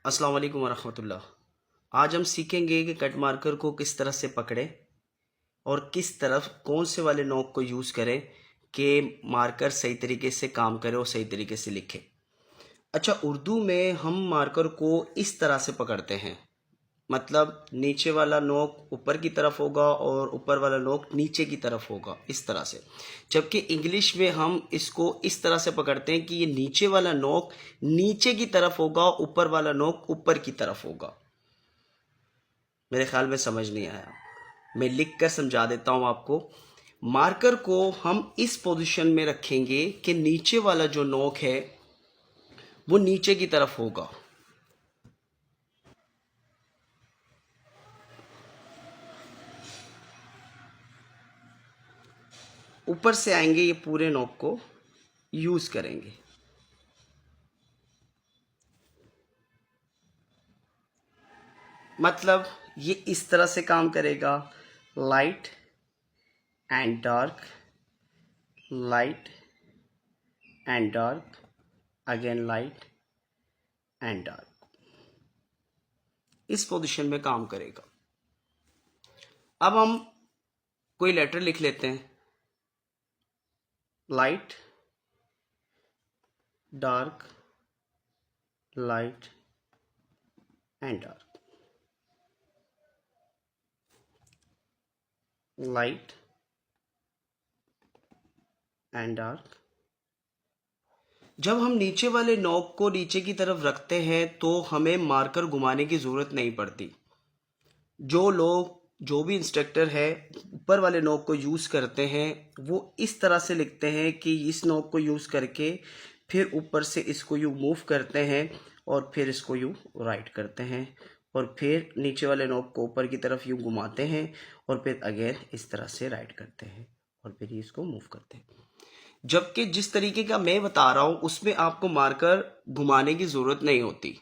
अस्सलाम वालेकुम वरहमतुल्लाह। आज हम सीखेंगे कि कट मार्कर को किस तरह से पकड़ें और किस तरफ कौन से वाले नोक को यूज़ करें कि मार्कर सही तरीके से काम करे और सही तरीके से लिखे। अच्छा, उर्दू में हम मार्कर को इस तरह से पकड़ते हैं, मतलब नीचे वाला नोक ऊपर की तरफ होगा और ऊपर वाला नोक नीचे की तरफ होगा, इस तरह से। जबकि इंग्लिश में हम इसको इस तरह से पकड़ते हैं कि ये नीचे वाला नोक नीचे की तरफ होगा, ऊपर वाला नोक ऊपर की तरफ होगा। मेरे ख्याल में समझ नहीं आया, मैं लिख कर समझा देता हूँ आपको। मार्कर को हम इस पोजीशन में रखेंगे कि नीचे वाला जो नोक है वो नीचे की तरफ होगा, ऊपर से आएंगे, ये पूरे नोक को यूज करेंगे। मतलब ये इस तरह से काम करेगा, light and dark, light and dark, again light and dark, इस पोजीशन में काम करेगा। अब हम कोई लेटर लिख लेते हैं, light dark, light and dark, light and dark. जब हम नीचे वाले नॉब को नीचे की तरफ रखते हैं तो हमें मार्कर घुमाने की ज़रूरत नहीं पड़ती। जो भी इंस्ट्रक्टर है ऊपर वाले नॉब को यूज़ करते हैं वो इस तरह से लिखते हैं कि इस नॉब को यूज़ करके फिर ऊपर से इसको यूँ मूव करते हैं और फिर इसको यूँ राइट करते हैं और फिर नीचे वाले नॉब को ऊपर की तरफ यूँ घुमाते हैं और फिर अगेन इस तरह से राइट करते हैं और फिर इसको मूव करते हैं। जबकि जिस तरीके का मैं बता रहा हूं उसमें आपको मार्कर घुमाने की जरूरत नहीं होती।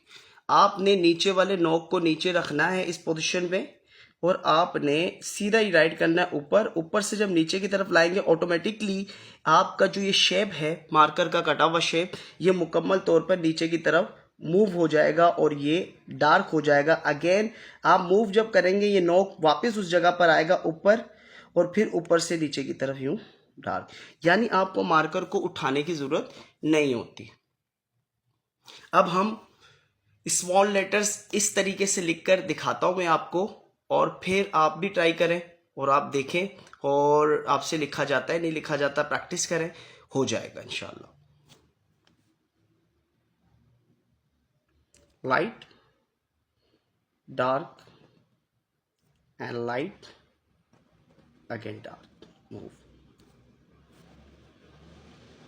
आपने नीचे वाले नोक को नीचे रखना है इस पोजीशन में और आपने सीधा ही राइट करना है ऊपर। ऊपर से जब नीचे की तरफ लाएंगे ऑटोमेटिकली आपका जो ये शेप है मार्कर का कटा हुआ शेप, ये मुकम्मल तौर पर नीचे की तरफ मूव हो जाएगा और ये डार्क हो जाएगा। अगेन आप मूव जब करेंगे ये नोक वापस उस जगह पर आएगा ऊपर और फिर ऊपर से नीचे की तरफ यूं डार्क, यानी आपको मार्कर को उठाने की जरूरत नहीं होती। अब हम स्मॉल लेटर्स इस तरीके से लिखकर दिखाता हूं मैं आपको और फिर आप भी ट्राई करें और आप देखें और आपसे लिखा जाता है नहीं लिखा जाता, प्रैक्टिस करें, हो जाएगा इंशाल्लाह। Light dark and light again dark, move,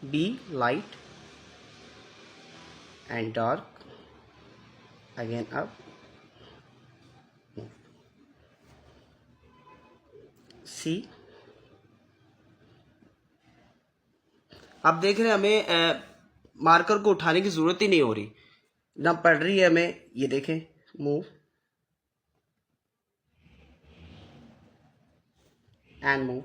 be light and dark again up, see. आप देख रहे हैं हमें मार्कर को उठाने की जरूरत ही नहीं हो रही, ना पड़ रही है हमें। ये देखें, मूव एंड मूव।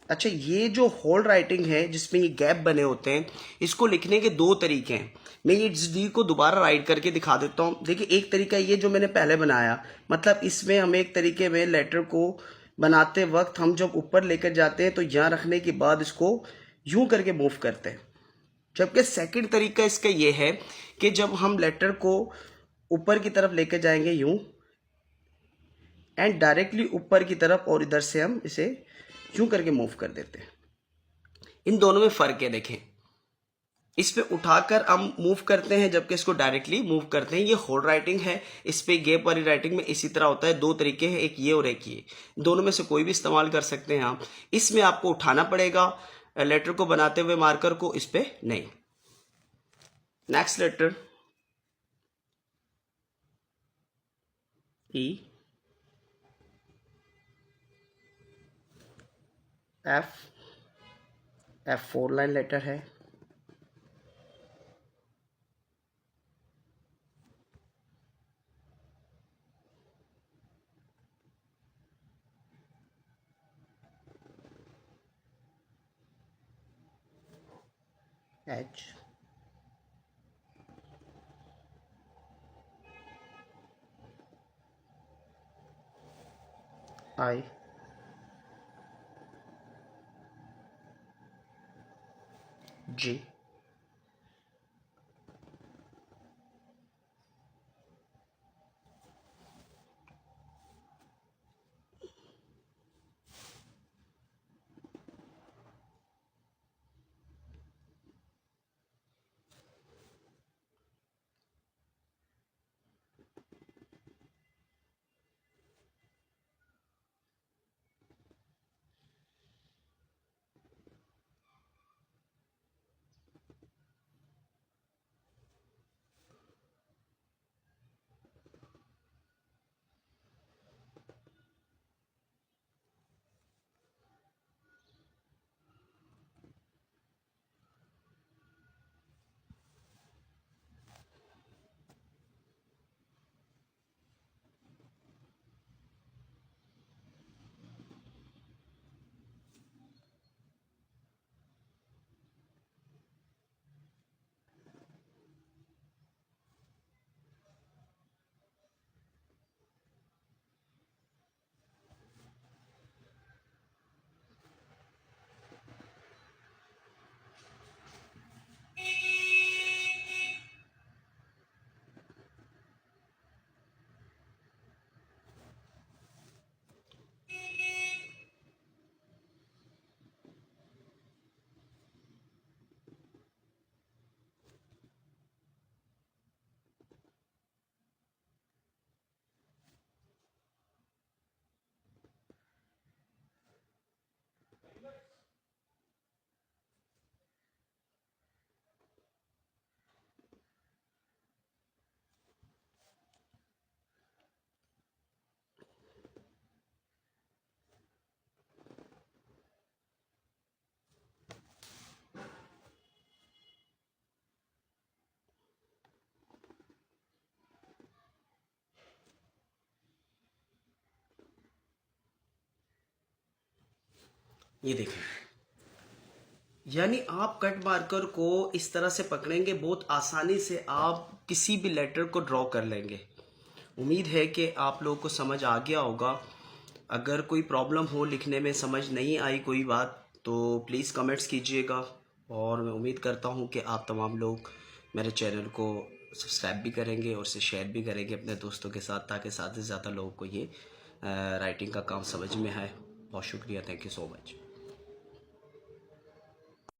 अच्छा, ये जो होल्ड राइटिंग है जिसमें ये गैप बने होते हैं, इसको लिखने के दो तरीके हैं। मैं ये डी को दोबारा राइट करके दिखा देता हूँ। देखिए, एक तरीका ये जो मैंने पहले बनाया, मतलब इसमें हम एक तरीके में लेटर को बनाते वक्त हम जब ऊपर लेकर जाते हैं तो यहाँ रखने के बाद इसको यूं करके मूव करते हैं। जबकि सेकंड तरीका इसका ये है कि जब हम लेटर को ऊपर की तरफ लेकर जाएंगे यूं एंड डायरेक्टली ऊपर की तरफ और इधर से हम इसे यूं करके मूव कर देते हैं। इन दोनों में फर्क है, देखें। इस पे उठाकर हम मूव करते हैं जबकि इसको डायरेक्टली मूव करते हैं। ये होल्ड राइटिंग है, इस पे गैप वाली राइटिंग में इसी तरह होता है। दो तरीके हैं, एक ये और एक ये, दोनों में से कोई भी इस्तेमाल कर सकते हैं आप। इसमें आपको उठाना पड़ेगा लेटर को बनाते हुए मार्कर को, इस पे नहीं। नेक्स्ट लेटर ई, एफ, एफ 4 लाइन लेटर है, एच, आई जी। ये देखिए, यानी आप कट मार्कर को इस तरह से पकड़ेंगे, बहुत आसानी से आप किसी भी लेटर को ड्रॉ कर लेंगे। उम्मीद है कि आप लोगों को समझ आ गया होगा। अगर कोई प्रॉब्लम हो, लिखने में समझ नहीं आई कोई बात, तो प्लीज़ कमेंट्स कीजिएगा। और मैं उम्मीद करता हूँ कि आप तमाम लोग मेरे चैनल को सब्सक्राइब भी करेंगे और इसे शेयर भी करेंगे अपने दोस्तों के साथ, ताकि ज़्यादा से ज़्यादा लोगों को ये राइटिंग का काम समझ में आए। बहुत शुक्रिया, थैंक यू सो मच।